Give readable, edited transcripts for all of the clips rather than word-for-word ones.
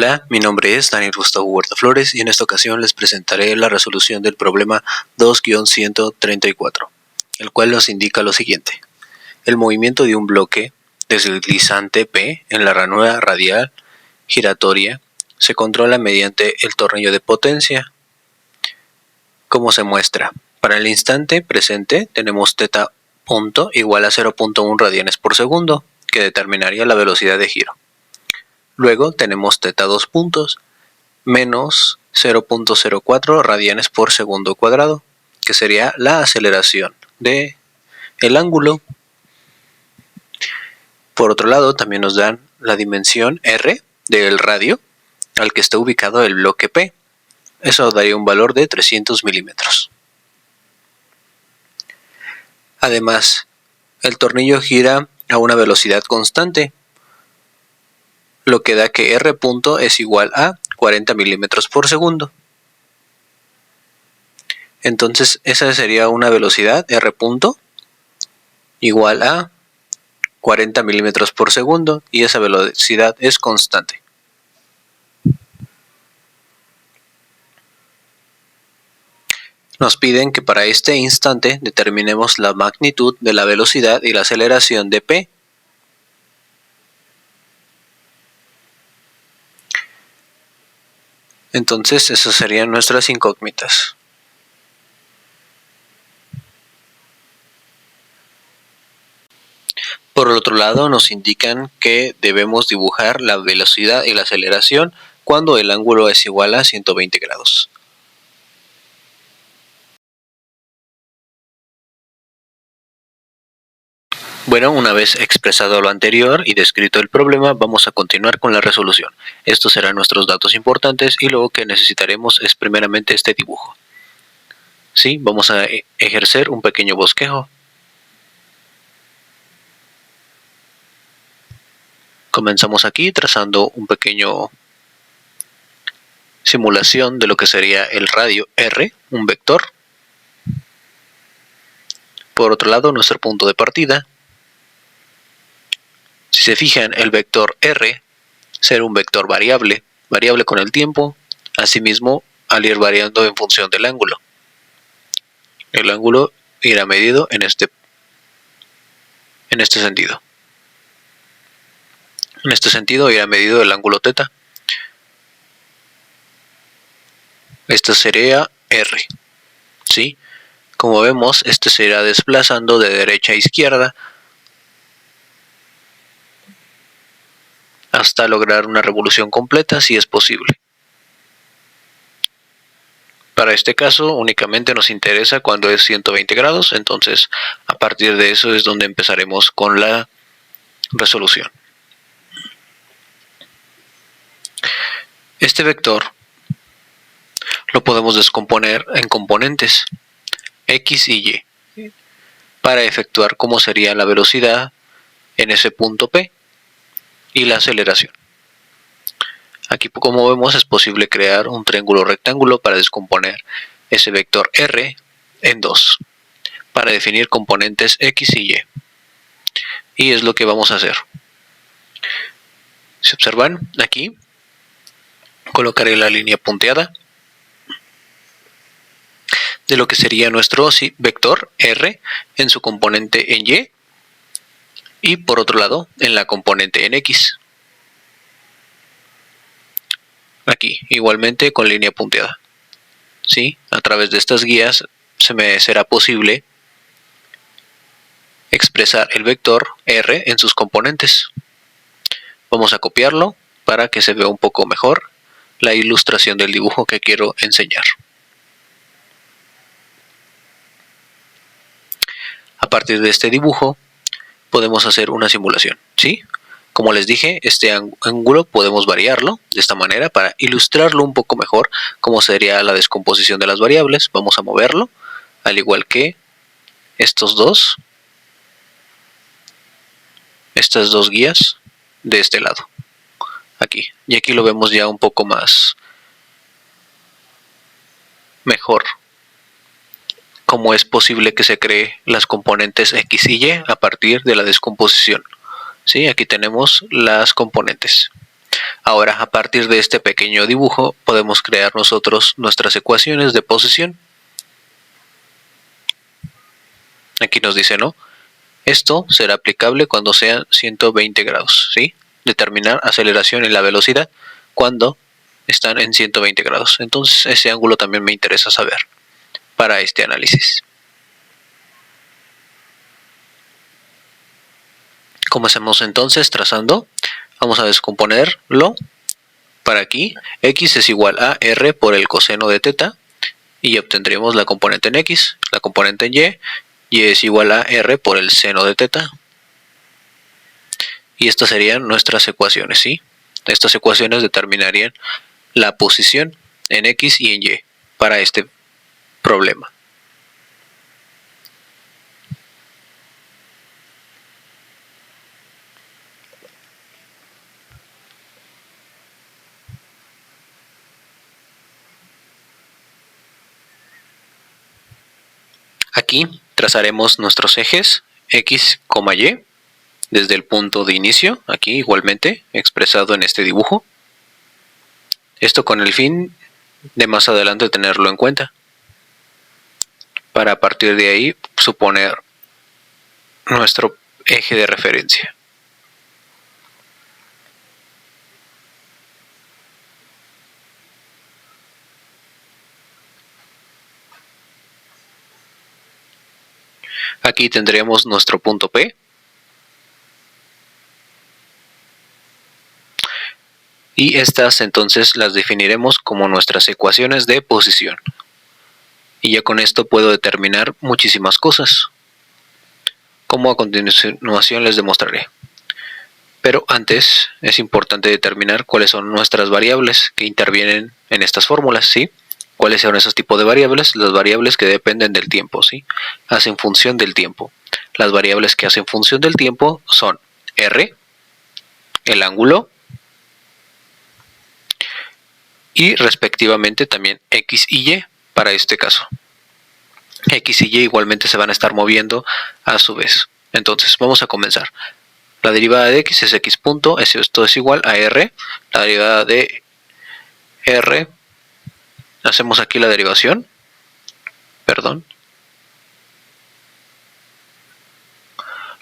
Hola, mi nombre es Daniel Gustavo Huerta Flores y en esta ocasión les presentaré la resolución del problema 2-134, el cual nos indica lo siguiente. El movimiento de un bloque deslizante P en la ranura radial giratoria se controla mediante el tornillo de potencia. Como se muestra, para el instante presente tenemos θ punto igual a 0.1 radianes por segundo, que determinaría la velocidad de giro. Luego tenemos θ2 puntos menos 0.04 radianes por segundo cuadrado, que sería la aceleración del ángulo. Por otro lado, también nos dan la dimensión r del radio al que está ubicado el bloque P. Eso daría un valor de 300 milímetros. Además, el tornillo gira a una velocidad constante, lo que da que r punto es igual a 40 milímetros por segundo. Entonces esa sería una velocidad r punto igual a 40 milímetros por segundo y esa velocidad es constante. Nos piden que para este instante determinemos la magnitud de la velocidad y la aceleración de P. Entonces esas serían nuestras incógnitas. Por otro lado, nos indican que debemos dibujar la velocidad y la aceleración cuando el ángulo es igual a 120 grados. Bueno, una vez expresado lo anterior y descrito el problema, vamos a continuar con la resolución. Estos serán nuestros datos importantes y lo que necesitaremos es primeramente este dibujo. Sí, vamos a ejercer un pequeño bosquejo. Comenzamos aquí trazando un pequeño simulación de lo que sería el radio R, un vector. Por otro lado, nuestro punto de partida. Si se fijan, el vector R será un vector variable con el tiempo, asimismo al ir variando en función del ángulo. El ángulo irá medido en este sentido. En este sentido irá medido el ángulo θ. Esto sería R. ¿Sí? Como vemos, este se irá desplazando de derecha a izquierda hasta lograr una revolución completa si es posible. Para este caso únicamente nos interesa cuando es 120 grados, entonces a partir de eso es donde empezaremos con la resolución. Este vector lo podemos descomponer en componentes X y Y para efectuar cómo sería la velocidad en ese punto P y la aceleración. Aquí, como vemos, es posible crear un triángulo rectángulo para descomponer ese vector R en dos, para definir componentes X y Y. Y es lo que vamos a hacer. Si observan, aquí colocaré la línea punteada de lo que sería nuestro vector R en su componente en Y y por otro lado en la componente en X. Aquí igualmente con línea punteada. ¿Sí? A través de estas guías me será posible expresar el vector R en sus componentes. Vamos a copiarlo para que se vea un poco mejor la ilustración del dibujo que quiero enseñar. A partir de este dibujo podemos hacer una simulación, ¿sí? Como les dije, este ángulo podemos variarlo de esta manera para ilustrarlo un poco mejor cómo sería la descomposición de las variables. Vamos a moverlo, al igual que estas dos guías de este lado, aquí. Y aquí lo vemos ya un poco más mejor cómo es posible que se cree las componentes X y Y a partir de la descomposición. ¿Sí? Aquí tenemos las componentes. Ahora, a partir de este pequeño dibujo, podemos crear nosotros nuestras ecuaciones de posición. Aquí nos dice, ¿no? Esto será aplicable cuando sean 120 grados, ¿sí? Determinar aceleración y la velocidad cuando están en 120 grados. Entonces, ese ángulo también me interesa saber para este análisis. Comencemos entonces trazando. Vamos a descomponerlo. Para aquí, x es igual a r por el coseno de teta y obtendremos la componente en x, la componente en y es igual a r por el seno de teta. Y estas serían nuestras ecuaciones, ¿sí? Estas ecuaciones determinarían la posición en x y en y para este problema. Aquí trazaremos nuestros ejes x, y desde el punto de inicio, aquí igualmente expresado en este dibujo. Esto con el fin de más adelante tenerlo en cuenta, para a partir de ahí suponer nuestro eje de referencia. Aquí tendremos nuestro punto P. Y estas entonces las definiremos como nuestras ecuaciones de posición. Y ya con esto puedo determinar muchísimas cosas, como a continuación les demostraré. Pero antes es importante determinar cuáles son nuestras variables que intervienen en estas fórmulas, ¿sí? ¿Cuáles son esos tipos de variables? Las variables que dependen del tiempo, ¿sí? Hacen función del tiempo. Las variables que hacen función del tiempo son r, el ángulo, y respectivamente también x y y para este caso. X y y igualmente se van a estar moviendo a su vez. Entonces vamos a comenzar. La derivada de x es x punto, esto es igual a r. La derivada de r, hacemos aquí la derivación, perdón.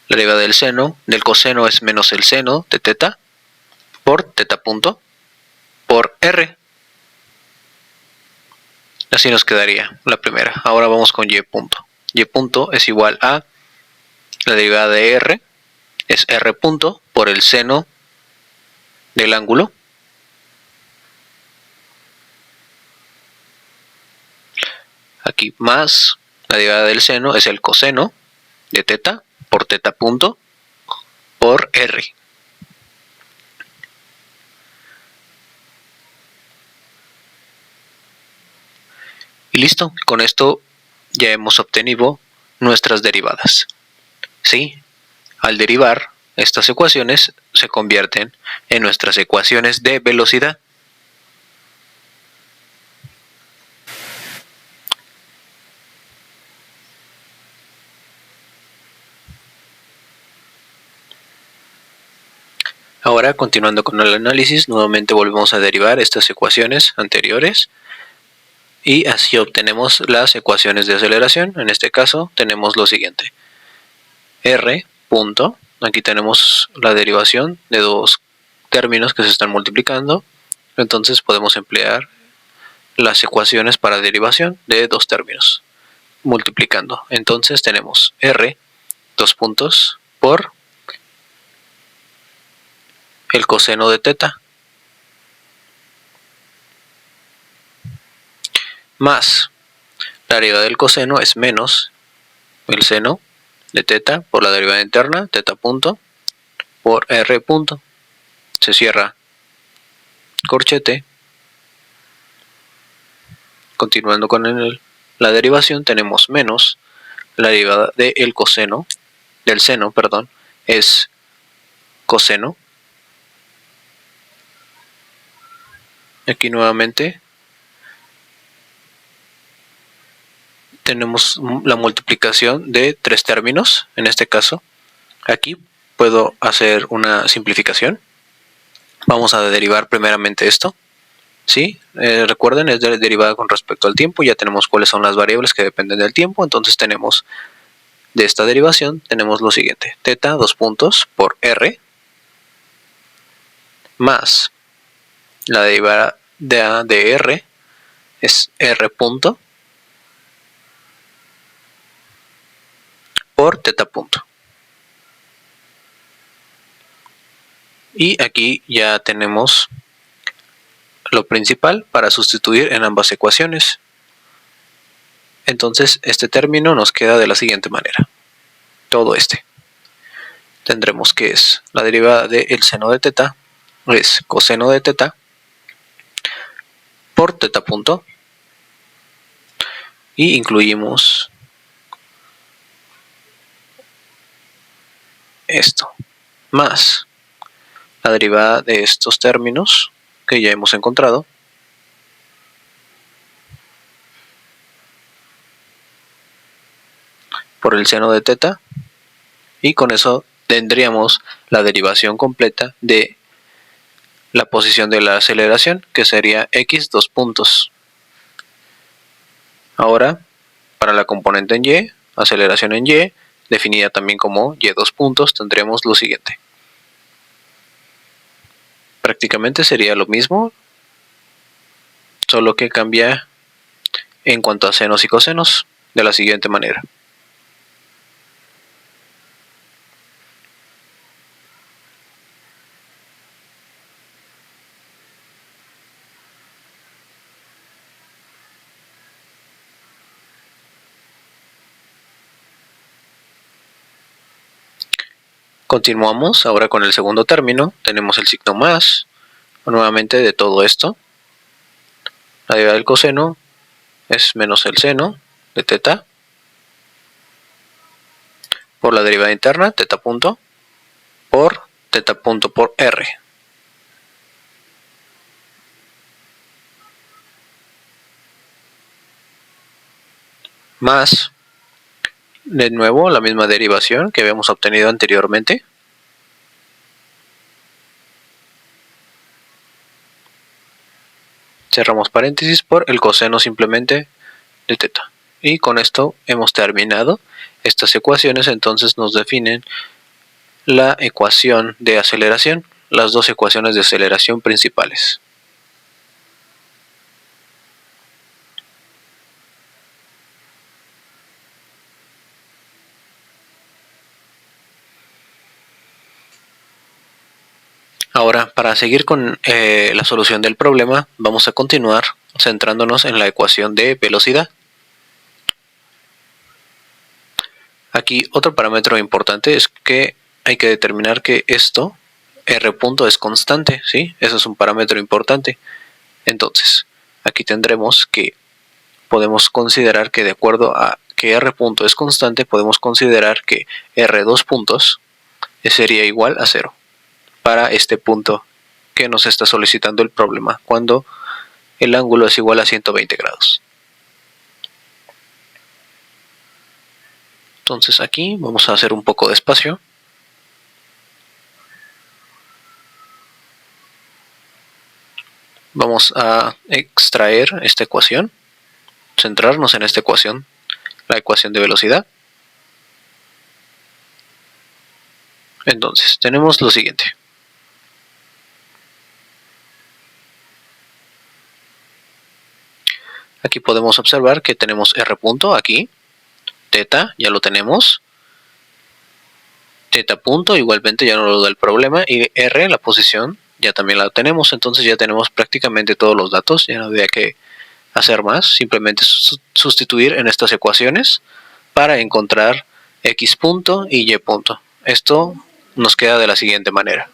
La derivada del coseno es menos el seno de teta por teta punto por r. Así nos quedaría la primera. Ahora vamos con y punto. Y punto es igual a la derivada de r, es r punto por el seno del ángulo. Aquí más la derivada del seno es el coseno de teta por teta punto por r. Y listo, con esto ya hemos obtenido nuestras derivadas. ¿Sí? Al derivar, estas ecuaciones se convierten en nuestras ecuaciones de velocidad. Ahora, continuando con el análisis, nuevamente volvemos a derivar estas ecuaciones anteriores y así obtenemos las ecuaciones de aceleración. En este caso tenemos lo siguiente: r punto, aquí tenemos la derivación de dos términos que se están multiplicando, entonces podemos emplear las ecuaciones para derivación de dos términos multiplicando. Entonces tenemos r, dos puntos, por el coseno de teta, más la derivada del coseno es menos el seno de teta por la derivada interna, teta punto, por r punto. Se cierra corchete. Continuando con la derivación, tenemos menos la derivada del coseno, del seno, perdón, es coseno. Aquí nuevamente tenemos la multiplicación de tres términos. En este caso, aquí puedo hacer una simplificación. Vamos a derivar primeramente esto. ¿Sí? Recuerden, es derivada con respecto al tiempo. Ya tenemos cuáles son las variables que dependen del tiempo. Entonces tenemos de esta derivación, tenemos lo siguiente. Teta, 2 puntos, por R, más la derivada de R es R punto por teta punto. Y aquí ya tenemos lo principal para sustituir en ambas ecuaciones. Entonces este término nos queda de la siguiente manera. Todo este. Tendremos que es la derivada del seno de teta es coseno de teta por teta punto. Y incluimos esto. Más la derivada de estos términos que ya hemos encontrado por el seno de teta, y con eso tendríamos la derivación completa de la posición de la aceleración, que sería x 2 puntos. Ahora, para la componente en y, aceleración en y, definida también como y 2 puntos, tendremos lo siguiente. Prácticamente sería lo mismo, solo que cambia en cuanto a senos y cosenos, de la siguiente manera. Continuamos ahora con el segundo término. Tenemos el signo más, nuevamente de todo esto. La derivada del coseno es menos el seno de teta por la derivada interna, teta punto, por teta punto por r. Más, de nuevo, la misma derivación que habíamos obtenido anteriormente. Cerramos paréntesis por el coseno simplemente de teta. Y con esto hemos terminado estas ecuaciones. Entonces nos definen la ecuación de aceleración, las dos ecuaciones de aceleración principales. Ahora, para seguir con la solución del problema, vamos a continuar centrándonos en la ecuación de velocidad. Aquí otro parámetro importante es que hay que determinar que esto, R punto, es constante, ¿sí? Eso es un parámetro importante. Entonces, aquí tendremos que podemos considerar que de acuerdo a que R punto es constante, podemos considerar que R2 puntos sería igual a 0 para este punto que nos está solicitando el problema, cuando el ángulo es igual a 120 grados. Entonces aquí vamos a hacer un poco de espacio. Vamos a extraer esta ecuación, centrarnos en esta ecuación, la ecuación de velocidad. Entonces tenemos lo siguiente. Aquí podemos observar que tenemos R punto aquí, teta ya lo tenemos, teta punto igualmente ya no lo da el problema, y R, la posición, ya también la tenemos. Entonces ya tenemos prácticamente todos los datos, ya no habría que hacer más, simplemente sustituir en estas ecuaciones para encontrar x punto y y punto. Esto nos queda de la siguiente manera.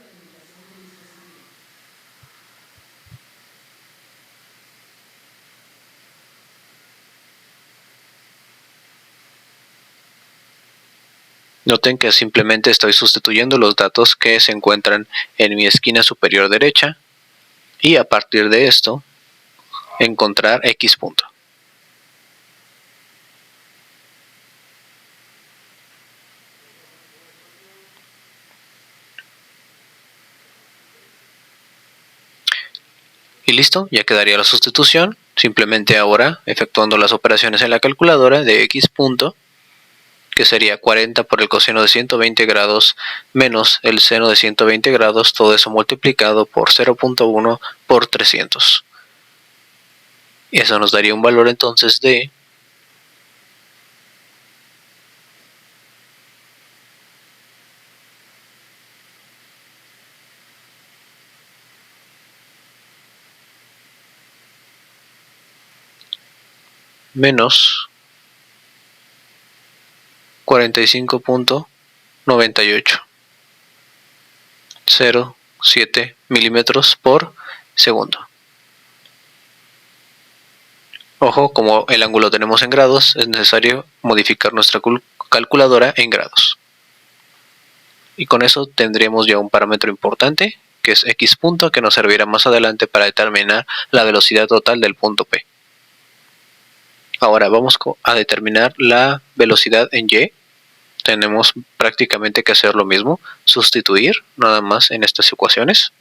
Noten que simplemente estoy sustituyendo los datos que se encuentran en mi esquina superior derecha, y a partir de esto encontrar x punto. Y listo, ya quedaría la sustitución. Simplemente ahora efectuando las operaciones en la calculadora de x punto, que sería 40 por el coseno de 120 grados menos el seno de 120 grados, todo eso multiplicado por 0.1 por 300. Y eso nos daría un valor entonces de menos 45.98, 0,7 milímetros por segundo. Ojo, como el ángulo tenemos en grados, es necesario modificar nuestra calculadora en grados. Y con eso tendríamos ya un parámetro importante, que es x punto, que nos servirá más adelante para determinar la velocidad total del punto P. Ahora vamos a determinar la velocidad en y. Tenemos prácticamente que hacer lo mismo, sustituir nada más en estas ecuaciones.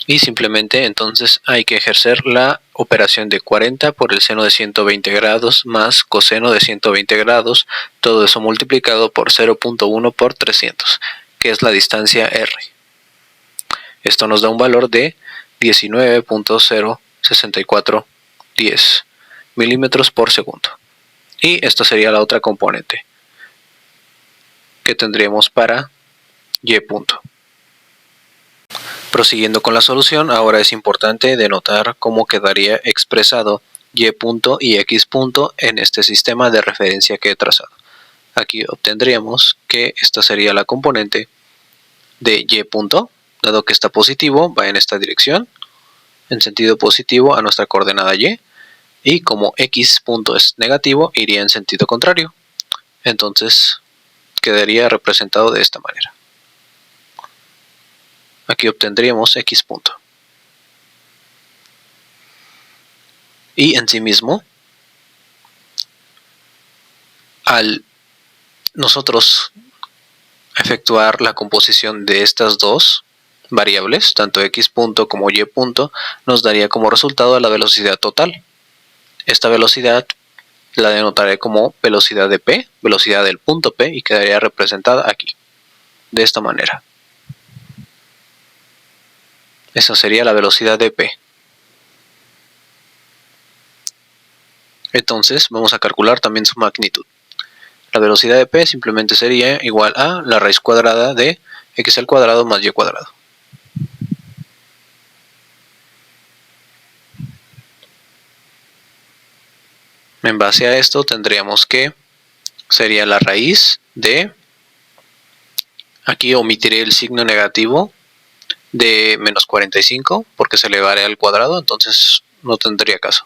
Y simplemente entonces hay que ejercer la operación de 40 por el seno de 120 grados más coseno de 120 grados, todo eso multiplicado por 0.1 por 300, que es la distancia r. Esto nos da un valor de 19.06410 milímetros por segundo. Y esta sería la otra componente que tendríamos para y punto. Prosiguiendo con la solución, ahora es importante denotar cómo quedaría expresado y punto y x punto en este sistema de referencia que he trazado. Aquí obtendríamos que esta sería la componente de y punto, dado que está positivo, va en esta dirección, en sentido positivo a nuestra coordenada y como x punto es negativo, iría en sentido contrario. Entonces quedaría representado de esta manera. Aquí obtendríamos x punto. Y en sí mismo, al nosotros efectuar la composición de estas dos variables, tanto x punto como y punto, nos daría como resultado la velocidad total. Esta velocidad la denotaré como velocidad de P, velocidad del punto P, y quedaría representada aquí, de esta manera. Esa sería la velocidad de P. Entonces vamos a calcular también su magnitud. La velocidad de P simplemente sería igual a la raíz cuadrada de x al cuadrado más y cuadrado. En base a esto tendríamos que sería la raíz de, aquí omitiré el signo negativo de menos 45 porque se elevará al cuadrado, entonces no tendría caso.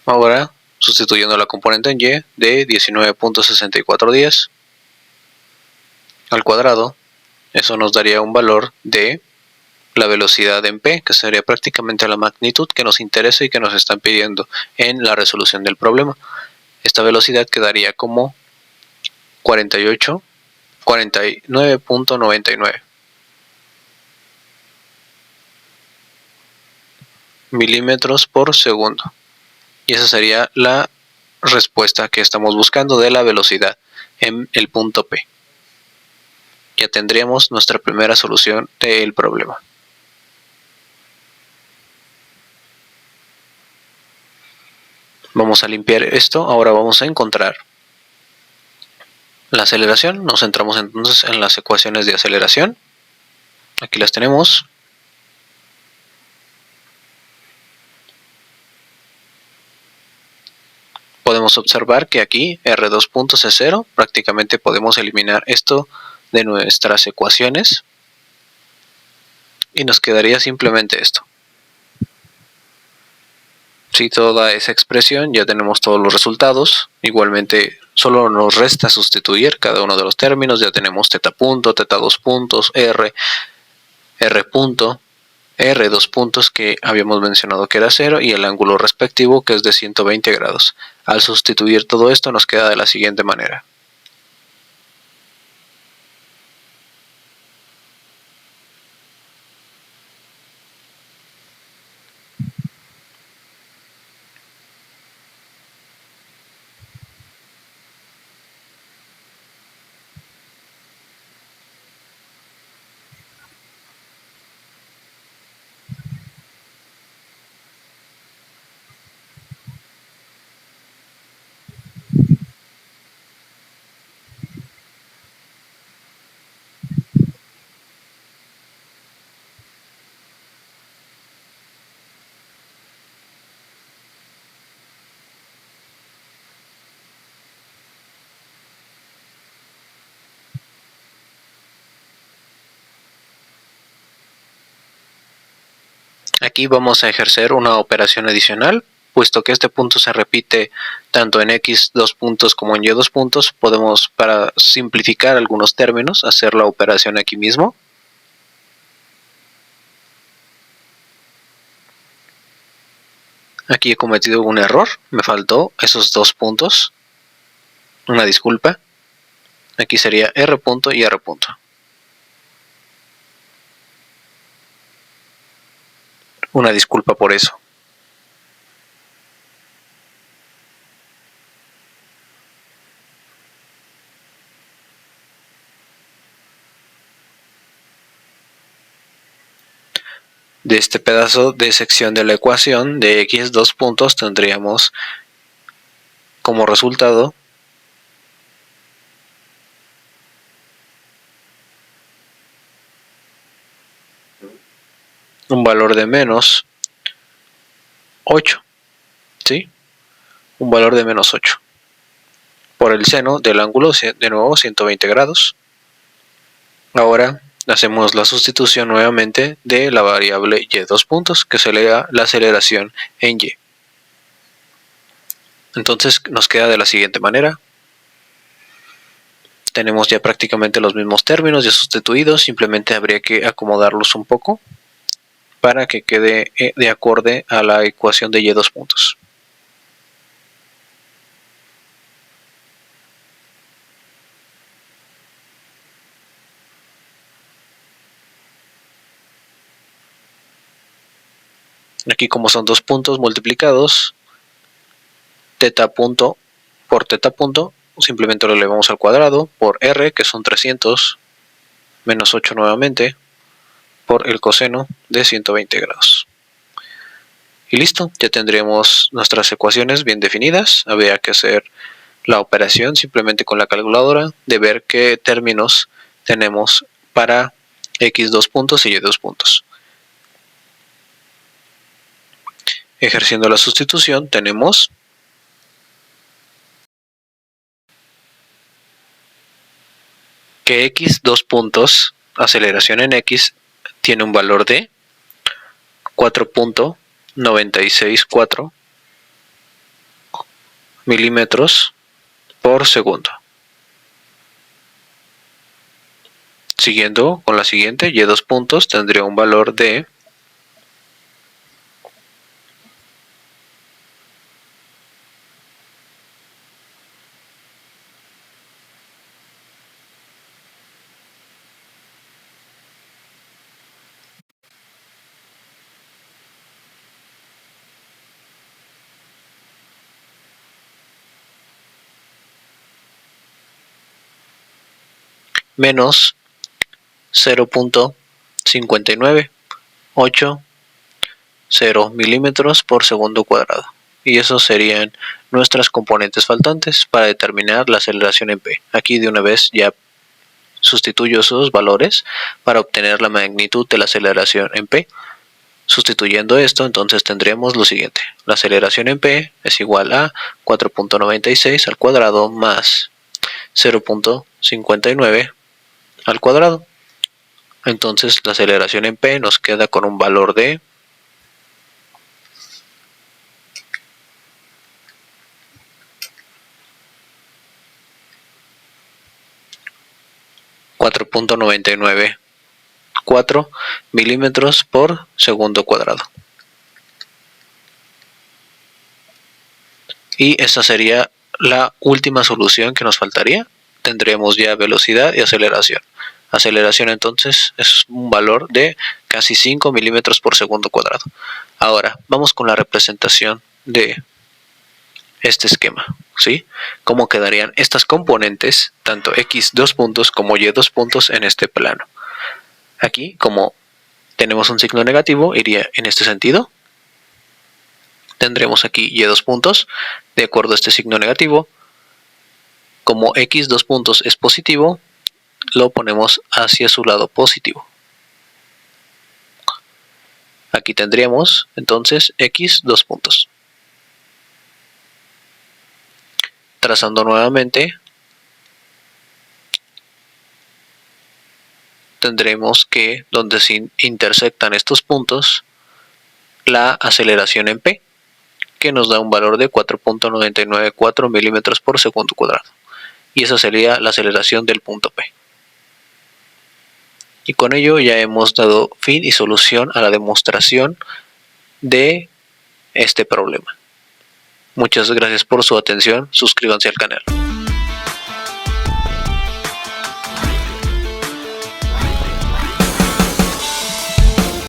Ahora, sustituyendo la componente en y de 19.6410 al cuadrado, eso nos daría un valor de la velocidad en P, que sería prácticamente la magnitud que nos interesa y que nos están pidiendo en la resolución del problema. Esta velocidad quedaría como 49.99 milímetros por segundo. Y esa sería la respuesta que estamos buscando de la velocidad en el punto P. Ya tendríamos nuestra primera solución del problema. Vamos a limpiar esto. Ahora vamos a encontrar la aceleración. Nos centramos entonces en las ecuaciones de aceleración. Aquí las tenemos. Podemos observar que aquí R2 es 0. Prácticamente podemos eliminar esto de nuestras ecuaciones. Y nos quedaría simplemente esto. Si toda esa expresión, ya tenemos todos los resultados. Igualmente solo nos resta sustituir cada uno de los términos. Ya tenemos θ punto, θ2 puntos, R punto, R, dos puntos que habíamos mencionado que era 0 y el ángulo respectivo que es de 120 grados. Al sustituir todo esto nos queda de la siguiente manera. Aquí vamos a ejercer una operación adicional, puesto que este punto se repite tanto en x dos puntos como en y dos puntos, podemos, para simplificar algunos términos, hacer la operación aquí mismo. Aquí he cometido un error, me faltó esos dos puntos, una disculpa. Aquí sería R punto y R punto. Una disculpa por eso. De este pedazo de sección de la ecuación de x dos puntos tendríamos como resultado un valor de menos 8, ¿sí? Un valor de menos 8 por el seno del ángulo, de nuevo 120 grados. Ahora hacemos la sustitución nuevamente de la variable y dos puntos, que sería la aceleración en y. Entonces nos queda de la siguiente manera. Tenemos ya prácticamente los mismos términos ya sustituidos, simplemente habría que acomodarlos un poco para que quede de acorde a la ecuación de y dos puntos. Aquí, como son dos puntos multiplicados, teta punto por teta punto, simplemente lo elevamos al cuadrado por r, que son 300, menos 8 nuevamente, por el coseno de 120 grados. Y listo, ya tendremos nuestras ecuaciones bien definidas. Habría que hacer la operación simplemente con la calculadora de ver qué términos tenemos para x dos puntos y y dos puntos. Ejerciendo la sustitución tenemos que x dos puntos, aceleración en x, tiene un valor de 4.964 milímetros por segundo. Siguiendo con la siguiente, y dos puntos tendría un valor de menos 0.5980 milímetros por segundo cuadrado. Y esos serían nuestras componentes faltantes para determinar la aceleración en P. Aquí de una vez ya sustituyo esos valores para obtener la magnitud de la aceleración en P. Sustituyendo esto, entonces tendremos lo siguiente. La aceleración en P es igual a 4.96 al cuadrado más 0.59 al cuadrado. Entonces la aceleración en P nos queda con un valor de 4.99 4 milímetros por segundo cuadrado. Y esta sería la última solución que nos faltaría. Tendremos ya velocidad y aceleración. Aceleración entonces es un valor de casi 5 milímetros por segundo cuadrado. Ahora vamos con la representación de este esquema, ¿sí? ¿Cómo quedarían estas componentes, tanto x dos puntos como y dos puntos en este plano? Aquí, como tenemos un signo negativo, iría en este sentido. Tendremos aquí y dos puntos, de acuerdo a este signo negativo. Como x dos puntos es positivo, lo ponemos hacia su lado positivo. Aquí tendríamos entonces x dos puntos. Trazando nuevamente, tendremos que donde se intersectan estos puntos, la aceleración en p, que nos da un valor de 4.994 milímetros por segundo cuadrado. Y esa sería la aceleración del punto P. Y con ello ya hemos dado fin y solución a la demostración de este problema. Muchas gracias por su atención, suscríbanse al canal.